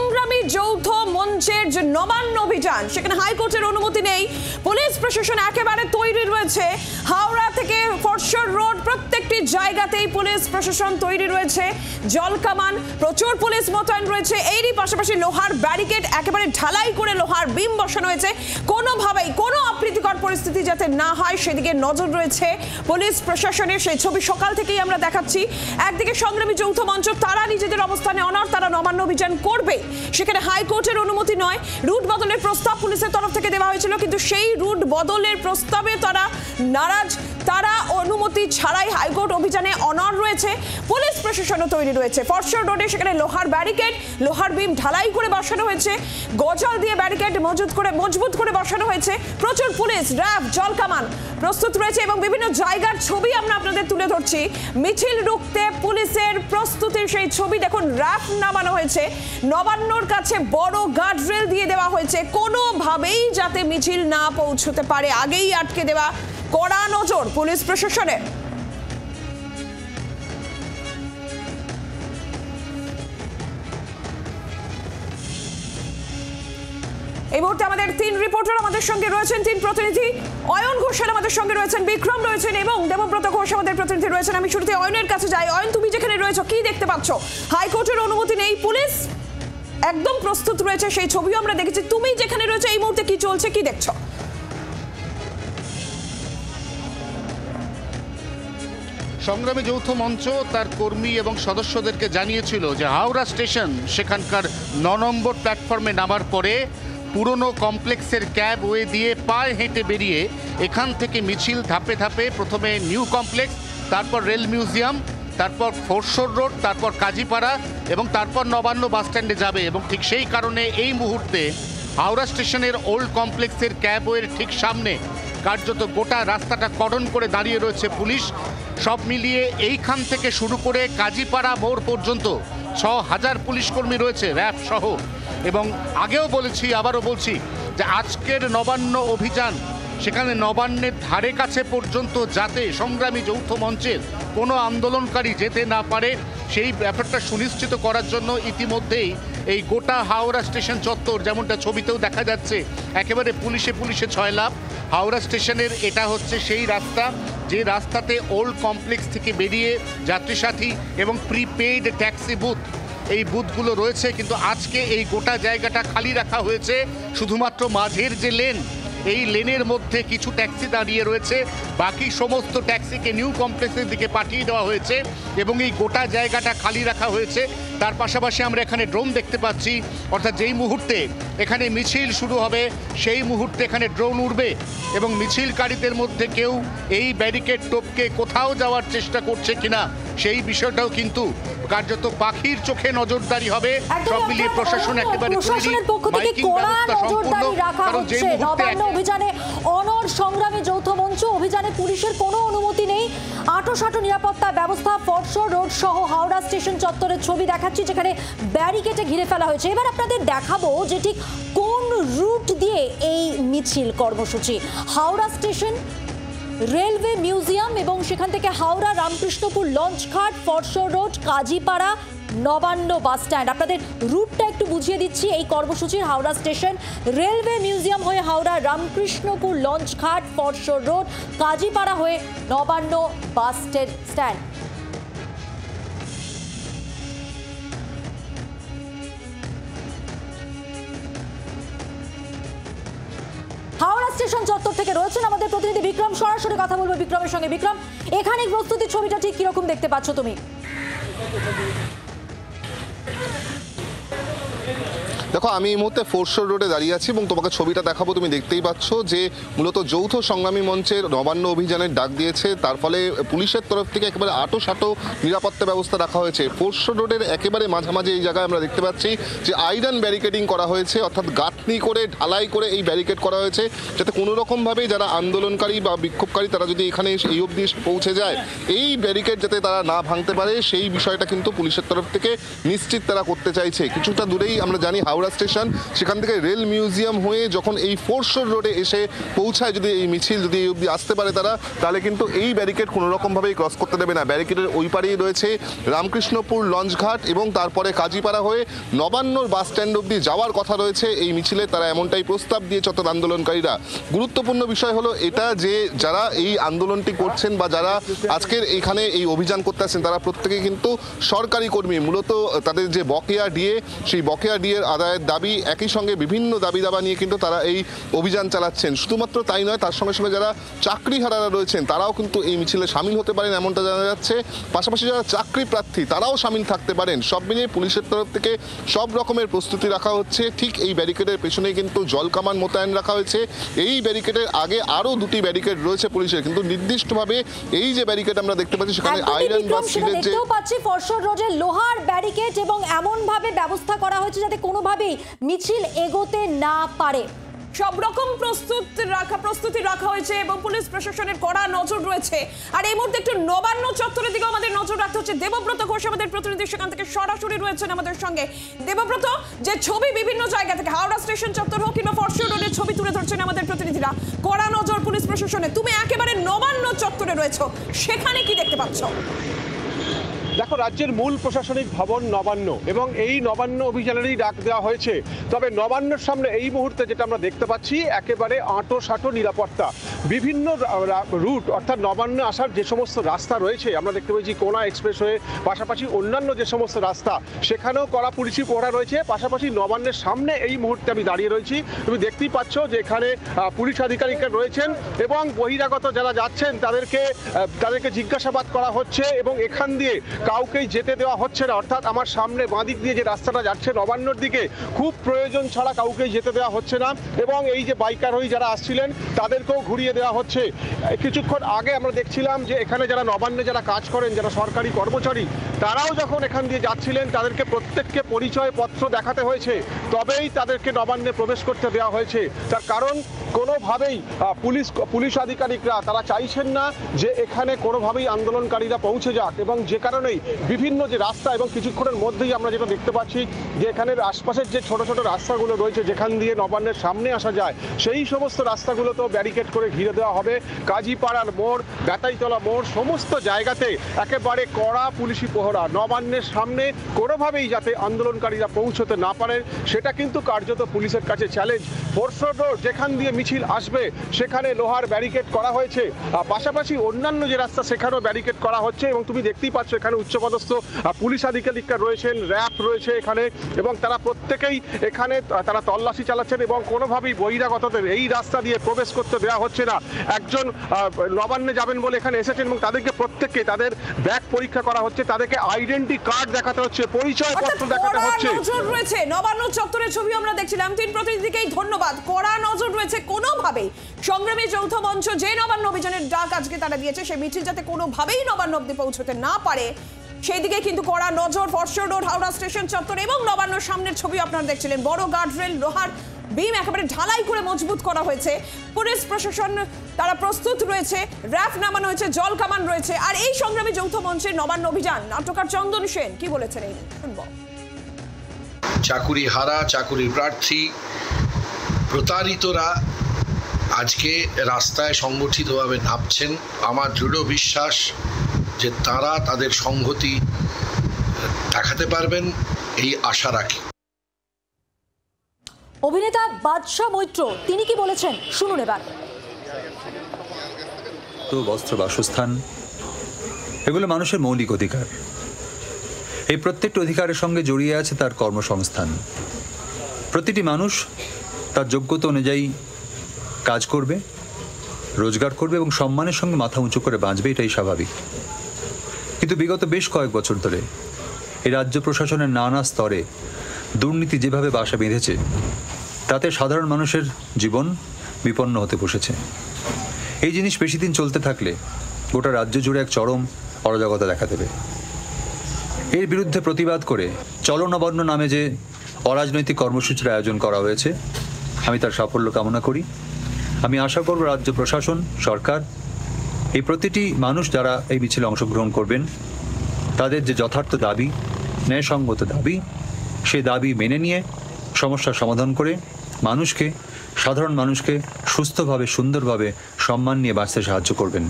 সংগ্রামী যৌথ মঞ্চের যে নবান্ন অভিযান, সেখানে হাইকোর্টের অনুমতি নেই। পুলিশ প্রশাসন একেবারে তৈরি রয়েছে। হাওড়া থেকে ফরশোর রোড প্রত্যেকটি জায়গাতেই পুলিশ প্রশাসন তৈরি রয়েছে। জলকামান, প্রচুর পুলিশ মোতায়েন রয়েছে। এরই পাশাপাশি লোহার ব্যারিকেড একেবারে ঢালাই করে লোহার বিম বসানো হয়েছে। কোনোভাবেই কোনো অপ্রীতিকর পরিস্থিতি যাতে না হয় সেদিকে নজর রয়েছে পুলিশ প্রশাসনের। সেই ছবি সকাল থেকেই আমরা দেখাচ্ছি। একদিকে সংগ্রামী যৌথ মঞ্চ, তারা নিজেদের অবস্থানে অনড়, তারা নবান্ন অভিযান করবে। সেখানে হাইকোর্টের অনুমতি নয়, রুট বদলের প্রস্তাব পুলিশের তরফ থেকে দেওয়া হয়েছিল, কিন্তু সেই রুট বদলের প্রস্তাবে তারা নারাজ। তারা অনুমতি ছাড়াই হাইকোর্ট অভিযানে অনড় রয়েছে। পুলিশ প্রশাসনও তৈরি রয়েছে। ফরশোর রোডে সেখানে লোহার ব্যারিকেড, লোহার বিম ঢালাই করে বসানো হয়েছে। গজাল দিয়ে ব্যারিকেড মজবুত করে বসানো হয়েছে। প্রচুর পুলিশ, র্যাব, জলকামান প্রস্তুত রয়েছে এবং বিভিন্ন জায়গার ছবি আমরা আপনাদের তুলে ধরছি। মিছিল রুখতে পুলিশের প্রস্তুতির সেই ছবি দেখুন। র্যাব নামানো হয়েছে, নবান্নর কাছে বড় গার্ডরেল দিয়ে দেওয়া হয়েছে, কোনোভাবেই যাতে মিছিল না পৌঁছতে পারে আগেই আটকে দেওয়া। কড়া নজর পুলিশ প্রশাসনের। এই মুহূর্তে আমাদের তিন রিপোর্টার আমাদের সঙ্গে রয়েছেন, তিন প্রতিনিধি। অয়ন ঘোষাল আমাদের সঙ্গে রয়েছেন, বিক্রম রয়েছেন এবং দেবব্রত ঘোষ আমাদের প্রতিনিধি রয়েছেন। আমি শুরুতে অয়নের কাছে যাই। অয়ন, তুমি যেখানে রয়েছো কি দেখতে পাচ্ছ? হাইকোর্টের অনুমতি নেই, পুলিশ একদম প্রস্তুত রয়েছে, সেই ছবিও আমরা দেখেছি। তুমি যেখানে রয়েছো এই মুহূর্তে কি চলছে, কি দেখছো? সংগ্রামী যৌথ মঞ্চ তার কর্মী এবং সদস্যদেরকে জানিয়েছিল যে হাওড়া স্টেশন সেখানকার 9 নম্বর প্ল্যাটফর্মে নামার পরে পুরনো কমপ্লেক্সের ক্যাব ওয়ে দিয়ে পায়ে হেঁটে বেরিয়ে এখান থেকে মিছিল ধাপে ধাপে প্রথমে নিউ কমপ্লেক্স, তারপর রেল মিউজিয়াম, তারপর ফরশোর রোড, তারপর কাজীপাড়া এবং তারপর নবান্ন বাস স্ট্যান্ডে যাবে। এবং ঠিক সেই কারণে এই মুহূর্তে হাওড়া স্টেশনের ওল্ড কমপ্লেক্সের ক্যাব ওয়ের ঠিক সামনে কার্যত গোটা রাস্তাটা কর্ডন করে দাঁড়িয়ে রয়েছে পুলিশ। সব মিলিয়ে এইখান থেকে শুরু করে কাজীপাড়া মোড় পর্যন্ত 6000 পুলিশকর্মী রয়েছে, র্যাব সহ। এবং আগেও বলেছি, আবারও বলছি যে আজকের নবান্ন অভিযান সেখানে নবান্নের ধারে কাছে পর্যন্ত যাতে সংগ্রামী যৌথ মঞ্চের কোনো আন্দোলনকারী যেতে না পারে সেই ব্যাপারটা সুনিশ্চিত করার জন্য ইতিমধ্যেই এই গোটা হাওড়া স্টেশন চত্বর, যেমনটা ছবিতেও দেখা যাচ্ছে, একেবারে পুলিশে ছয়লাভ। হাওড়া স্টেশনের এটা হচ্ছে সেই রাস্তা যে রাস্তাতে ওল্ড কমপ্লেক্স থেকে বেরিয়ে যাত্রীসাথী এবং প্রিপেইড ট্যাক্সি বুথ, এই বুথগুলো রয়েছে। কিন্তু আজকে এই গোটা জায়গাটা খালি রাখা হয়েছে, শুধুমাত্র মাঝের যে লেন, এই লেনের মধ্যে কিছু ট্যাক্সি দাঁড়িয়ে রয়েছে, বাকি সমস্ত ট্যাক্সিকে নিউ কমপ্লেক্সের দিকে পাঠিয়ে দেওয়া হয়েছে এবং এই গোটা জায়গাটা খালি রাখা হয়েছে। তার পাশাপাশি আমরা এখানে ড্রোন দেখতে পাচ্ছি, অর্থাৎ যেই মুহূর্তে এখানে মিছিল শুরু হবে সেই মুহূর্তে এখানে ড্রোন উড়বে এবং মিছিলকারীদের মধ্যে কেউ এই ব্যারিকেড টপকে কোথাও যাওয়ার চেষ্টা করছে কিনা সেই বিষয়টাও কিন্তু কার্যত পাখির চোখে নজরদারি হবে। সব মিলিয়ে প্রশাসন একেবারে প্রশাসনের পক্ষ থেকে কড়া নজরদারি রাখা হচ্ছে নবান্ন অভিযানে। অনড় সংগ্রামী যৌথ মঞ্চ অভিযানে পুলিশের কোনো অনুমতি নেই, আঁটোসাঁটো নিরাপত্তা ব্যবস্থা। ফরশোর রোড সহ হাওড়া স্টেশন চত্বরের ছবি দেখাচ্ছি যেখানে ব্যারিকেডে ঘিরে ফেলা হয়েছে। এবার আপনাদের দেখাবো যে ঠিক কোন রুট দিয়ে এই মিছিল কর্মসূচি। হাওড়া স্টেশন, রেলওয়ে মিউজিয়াম এবং সেখান থেকে হাওড়া রামকৃষ্ণপুর লঞ্চঘাট, foreshore road, Kazipara, Nabanna bus stand. আপনাদের রুটটা একটু বুঝিয়ে দিচ্ছি এই কর্মসূচির। হাওড়া স্টেশন, রেলওয়ে মিউজিয়াম হয়ে হাওড়া রামকৃষ্ণপুর লঞ্চঘাট, ফরশোর রোড, কাজীপাড়া হয়ে Nabanna bus stand. Howrah station চত্বর থেকে রয়েছেন আমাদের প্রতিনিধি বিক্রম, সরাসরি কথা বলবো বিক্রমের সঙ্গে। বিক্রম, এখানে প্রস্তুতির ছবিটা ঠিক কিরকম দেখতে পাচ্ছ তুমি? দেখো, আমি এই মুহূর্তে ফরশোর রোডে দাঁড়িয়ে আছি এবং তোমাকে ছবিটা দেখাবো। তুমি দেখতেই পাচ্ছ যে মূলত যৌথ সংগ্রামী মঞ্চের নবান্ন অভিযানের ডাক দিয়েছে, তার ফলে পুলিশের তরফ থেকে একেবারে আঁটোসাঁটো নিরাপত্তা ব্যবস্থা রাখা হয়েছে। ফরশোর রোডের একেবারে মাঝামাঝি এই জায়গায় আমরা দেখতে পাচ্ছি যে আয়রন ব্যারিকেডিং করা হয়েছে, অর্থাৎ গাঁথনি করে ঢালাই করে এই ব্যারিকেড করা হয়েছে যাতে কোনো রকমভাবে যারা আন্দোলনকারী বা বিক্ষোভকারী তারা যদি এখানে এই অবধি পৌঁছে যায়, এই ব্যারিকেড যাতে তারা না ভাঙতে পারে সেই বিষয়টা কিন্তু পুলিশের তরফ থেকে নিশ্চিত তারা করতে চাইছে। কিছুটা দূরেই আমরা জানি হাওড়া হাওড়া স্টেশন, সেখান থেকে রেল মিউজিয়াম হয়ে যখন এই ফোরশোর রোডে এসে পৌঁছায়, যদি এই মিছিল যদি এই অবধি আসতে পারে তারা, তাহলে কিন্তু এই ব্যারিকেড কোনো রকমভাবেই ক্রস করতে দেবে না। ব্যারিকেডের ওই পারেই রয়েছে রামকৃষ্ণপুর লঞ্চঘাট এবং তারপরে কাজীপাড়া হয়ে নবান্নর বাস স্ট্যান্ড অবধি যাওয়ার কথা রয়েছে এই মিছিলে। তারা এমনটাই প্রস্তাব দিয়ে চত্বর আন্দোলনকারীরা। গুরুত্বপূর্ণ বিষয় হলো এটা যে যারা এই আন্দোলনটি করছেন বা যারা আজকের এখানে এই অভিযান করতে আসছেন তারা প্রত্যেকে কিন্তু সরকারি কর্মী। মূলত তাদের যে বকেয়া ডিএ, সেই বকেয়া ডিএর আদায়ের দাবি, একই সঙ্গে বিভিন্ন দাবি দাবা নিয়ে কিন্তু তারা এই অভিযান চালাচ্ছেন। শুধুমাত্র তাই নয়, তার সঙ্গে সঙ্গে যারা চাকরিহারারা রয়েছেন তারাও কিন্তু এই মিছিলে সামিল হতে পারেন এমনটা জানা যাচ্ছে। পাশাপাশি যারা চাকরি প্রার্থী তারাও সামিল থাকতে পারেন। সব মিলিয়ে পুলিশের তরফ থেকে সব রকমের প্রস্তুতি রাখা হচ্ছে। ঠিক এই ব্যারিকেডের পেছনেই কিন্তু জল কামান মোতায়েন রাখা হয়েছে। এই ব্যারিকেডের আগে আরও দুটি ব্যারিকেড রয়েছে পুলিশের, কিন্তু নির্দিষ্টভাবে এই যে ব্যারিকেড আমরা দেখতে পাচ্ছি সেখানে আয়রন বা স্টিলের যে পাচ্ছি ফরশোর রোডে লোহার ব্যারিকেড এবং এমন ভাবে ব্যবস্থা করা হয়েছে যাতে কোনোভাবেই মিছিল এগোতে না পারে। সব রকম প্রস্তুতি রাখা হয়েছে এবং পুলিশ প্রশাসনের কড়া নজর রয়েছে। আর এই মুহূর্তে একটু নবান্ন চত্বরের দিকে আমাদের নজর রাখতে হচ্ছে। দেবব্রত ঘোষ আমাদের প্রতিনিধি সেখান থেকে সরাসরি রয়েছেন আমাদের সঙ্গে। দেবব্রত, যে ছবি বিভিন্ন জায়গা থেকে হাওড়া স্টেশন চত্বর হোক কিংবা ফরশোর রোডের ছবি তুলে ধরছেন আমাদের প্রতিনিধিরা, কড়া নজর পুলিশ প্রশাসনে। তুমি একেবারে নবান্ন চত্বরে রয়েছো, সেখানে কি দেখতে পাচ্ছ? দেখো, রাজ্যের মূল প্রশাসনিক ভবন নবান্ন এবং এই নবান্ন অভিযানেরই ডাক দেওয়া হয়েছে। তবে নবান্নের সামনে এই মুহূর্তে যেটা আমরা দেখতে পাচ্ছি একেবারে আঁটো নিরাপত্তা। বিভিন্ন রুট অর্থাৎ নবান্ন আসার যে সমস্ত রাস্তা রয়েছে, আমরা দেখতে পাচ্ছি কোনা এক্সপ্রেসওয়ে, পাশাপাশি অন্যান্য যে সমস্ত রাস্তা সেখানেও কড়া পুলিশি পহরা রয়েছে। পাশাপাশি নবান্নের সামনে এই মুহূর্তে আমি দাঁড়িয়ে রয়েছি, তুমি দেখতেই পাচ্ছ যে এখানে পুলিশ আধিকারিকরা রয়েছেন এবং বহিরাগত যারা যাচ্ছেন তাদেরকে জিজ্ঞাসাবাদ করা হচ্ছে এবং এখান দিয়ে কাউকেই যেতে দেওয়া হচ্ছে না। অর্থাৎ আমার সামনে বাঁদিক দিয়ে যে রাস্তাটা যাচ্ছে নবান্নর দিকে, খুব প্রয়োজন ছাড়া কাউকেই যেতে দেওয়া হচ্ছে না এবং এই যে বাইকার হয়ে যারা আসছিলেন তাদেরকেও ঘুরিয়ে দেওয়া হচ্ছে। কিছুক্ষণ আগে আমরা দেখছিলাম যে এখানে যারা নবান্নে যারা কাজ করেন, যারা সরকারি কর্মচারী, তারাও যখন এখান দিয়ে যাচ্ছিলেন তাদেরকে প্রত্যেককে পরিচয়পত্র দেখাতে হয়েছে, তবেই তাদেরকে নবান্নে প্রবেশ করতে দেওয়া হয়েছে। তার কারণ কোনোভাবেই পুলিশ আধিকারিকরা তারা চাইছেন না যে এখানে কোনোভাবেই আন্দোলনকারীরা পৌঁছে যাক এবং যে কারণেই বিভিন্ন যে রাস্তা এবং কিছুক্ষণের মধ্যেই আমরা যেটা দেখতে পাচ্ছি যে এখানের আশপাশের যে ছোট ছোট রাস্তাগুলো রয়েছে যেখান দিয়ে নবান্নের সামনে আসা যায়, সেই সমস্ত রাস্তাগুলোতেও ব্যারিকেড করে ঘিরে দেওয়া হবে। কাজীপাড়ার মোড়, বেতাইতলা মোড়, সমস্ত জায়গাতে একেবারে কড়া পুলিশি পহরা। নবান্নের সামনে কোনোভাবেই যাতে আন্দোলনকারীরা পৌঁছতে না পারেন সেটা কিন্তু কার্যত পুলিশের কাছে চ্যালেঞ্জ। ফোরশোর রোড যেখান দিয়ে মিছিল আসবে সেখানে লোহার ব্যারিকেড করা হয়েছে, পাশাপাশি অন্যান্য যে রাস্তা সেখানেও ব্যারিকেড করা হচ্ছে এবং তুমি দেখতেই পাচ্ছ এখানে উচ্চপদস্থ পুলিশ আধিকারিকরা রয়েছেন, র্যাব রয়েছে এখানে এবং তারা প্রত্যেকেই এখানে তারা তল্লাশি চালাচ্ছেন এবং কোনোভাবেই বহিরাগতদের এই রাস্তা দিয়ে প্রবেশ করতে দেওয়া হচ্ছে না। একজন নবান্নে যাবেন বলে এখানে এসেছেন এবং তাদেরকে প্রত্যেককে তাদের ব্যাগ পরীক্ষা করা হচ্ছে, তাদেরকে আইডেন্টি কার্ড দেখাতে হচ্ছে, পরিচয়পত্র দেখাতে হচ্ছে। নজর রয়েছে নবান্ন চত্বরের ছবি আমরা দেখছিলাম। তিন প্রতিনিধিকেই ধন্যবাদ। কড়া নজর রয়েছে কোনোভাবেই সংগ্রামী যৌথ মঞ্চ যে নবান্ন অভিযানের ডাক আজকে তারা দিয়েছে, সেই মিছিল যাতে কোনোভাবেই নবান্ন অব্দি পৌঁছতে না পারে সেই দিকে কিন্তু কড়া নজর। ফরশোর রোড, হাওড়া স্টেশন চত্বর এবং নবান্নর সামনের ছবি আপনারা দেখছিলেন। বড় গার্ডরেল, লোহার বিম একেবারে ঢালাই করে মজবুত করা হয়েছে। পুলিশ প্রশাসন তারা প্রস্তুত রয়েছে, র্যাফ নামানো হয়েছে, জল কামান রয়েছে। আর এই সংগ্রামী যৌথ মঞ্চের নবান্ন অভিযান নাট্যকার চন্দন সেন কি বলেছেন এই শুনবো। চাকুরি হারা, চাকুরি প্রার্থী, প্রতারিতরা আজকে রাস্তায় সংগঠিতভাবে নামছেন। আমার দৃঢ় বিশ্বাস যে তারা তাদের সংহতি দেখাতে পারবেন, এই আশা রাখি। অভিনেতা বাদশা মৈত্র তিনি কি বলেছেন শুনুন এবার। তো বস্ত্র, বাসস্থান এগুলো মানুষের মৌলিক অধিকার। এই প্রত্যেকটা অধিকারের সঙ্গে জড়িয়ে আছে তার কর্মসংস্থান। প্রতিটি মানুষ তার যোগ্যতা অনুযায়ী কাজ করবে, রোজগার করবে এবং সম্মানের সঙ্গে মাথা উঁচু করে বাঁচবে, এটাই স্বাভাবিক। কিন্তু বিগত বেশ কয়েক বছর ধরে এই রাজ্য প্রশাসনের নানা স্তরে দুর্নীতি যেভাবে বাসা বেঁধেছে তাতে সাধারণ মানুষের জীবন বিপন্ন হতে বসেছে। এই জিনিস বেশি দিন চলতে থাকলে গোটা রাজ্য জুড়ে এক চরম অরাজকতা দেখা দেবে। এর বিরুদ্ধে প্রতিবাদ করে চলো নবান্ন নামে যে অরাজনৈতিক কর্মসূচির আয়োজন করা হয়েছে, আমি তার সাফল্য কামনা করি। আমি আশা করব রাজ্য প্রশাসন, সরকার, এই প্রতিটি মানুষ যারা এই মিছিলে অংশগ্রহণ করবেন তাদের যে যথার্থ দাবি, ন্যায়সঙ্গত দাবি, সেই দাবি মেনে নিয়ে সমস্যার সমাধান করে মানুষকে, সাধারণ মানুষকে সুস্থভাবে, সুন্দরভাবে, সম্মান নিয়ে বাঁচতে সাহায্য করবেন।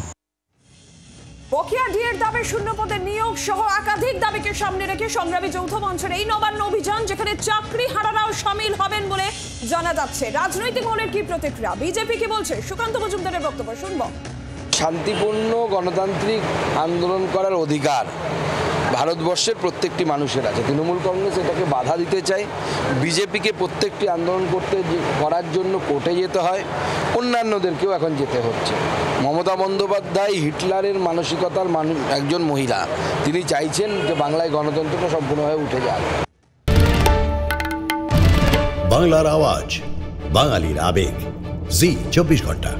বকেয়া ডিএর দাবি, শূন্য পদে নিয়োগ সহ একাধিক দাবিকে সামনে রেখে সংগ্রামী যৌথ মঞ্চের এই নবান্ন অভিযান, যেখানে চাকরি হারারাও সামিল হবেন বলে জানা যাচ্ছে। রাজনৈতিক মহলের কি প্রতিক্রিয়া, বিজেপি কি বলছে, সুকান্ত মজুমদারের বক্তব্য শুনব। শান্তিপূর্ণ গণতান্ত্রিক আন্দোলন করার অধিকার ভারতবর্ষের প্রত্যেকটি মানুষের আছে। তৃণমূল কংগ্রেস এটাকে বাধা দিতে চায়। বিজেপিকে প্রত্যেকটি আন্দোলন করার জন্য কোর্টে যেতে হয়, অন্যান্যদেরকেও এখন যেতে হচ্ছে। মমতা বন্দ্যোপাধ্যায় হিটলারের মানসিকতার একজন মহিলা, তিনি চাইছেন যে বাংলায় গণতন্ত্রটা সম্পূর্ণভাবে উঠে যাক। বাংলার আওয়াজ, বাঙালির আবেগ, জি 24 ঘন্টা।